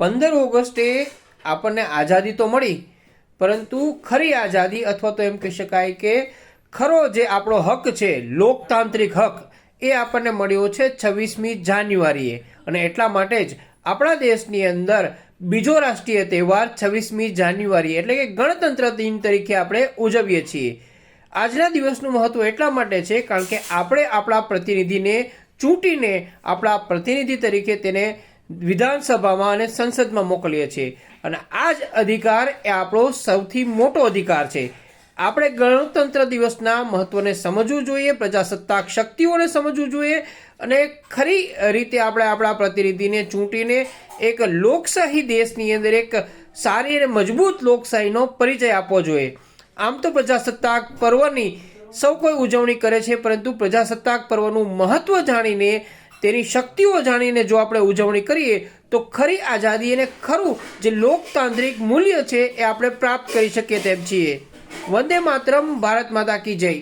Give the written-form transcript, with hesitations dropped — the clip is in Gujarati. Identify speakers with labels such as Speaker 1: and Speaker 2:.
Speaker 1: 15 ઓગસ્ટે આપણને આઝાદી તો મળી, પરંતુ ખરી આઝાદી અથવા તો એમ કહી શકાય કે ખરો જે આપણો હક છે, લોકતાંત્રિક હક, એ આપણને મળ્યો છે 26મી જાન્યુઆરીએ. અને એટલા માટે જ આપણા દેશની અંદર બીજો રાષ્ટ્રીય તહેવાર 26મી જાન્યુઆરી એટલે કે ગણતંત્ર દિન તરીકે આપણે ઉજવીએ છીએ. આજના દિવસનું મહત્વ એટલા માટે છે કારણ કે આપણે આપણા પ્રતિનિધિને ચૂંટીને આપણા પ્રતિનિધિ તરીકે તેને વિધાનસભામાં અને સંસદમાં મોકલીએ છીએ. અને આ જ અધિકાર એ આપણો સૌથી મોટો અધિકાર છે. આપણે ગણતંત્ર દિવસના મહત્વને સમજવું જોઈએ, પ્રજાસત્તાક શક્તિઓને સમજવું જોઈએ અને ખરી રીતે આપણે આપણા પ્રતિનિધિને ચૂંટીને એક લોકશાહી દેશની અંદર એક સારી અને મજબૂત લોકશાહીનો પરિચય આપવો જોઈએ. આમ તો પ્રજાસત્તાક પર્વની સૌ કોઈ ઉજવણી કરે છે, પરંતુ પ્રજાસત્તાક પર્વનું મહત્વ જાણીને, તેની શક્તિઓ જાણીને જો આપણે ઉજવણી કરીએ તો ખરી આઝાદી અને ખરું જે લોકતાંત્રિક મૂલ્ય છે એ આપણે પ્રાપ્ત કરી શકીએ તેમ છીએ. વંદે માતરમ. ભારત માતા કી જય.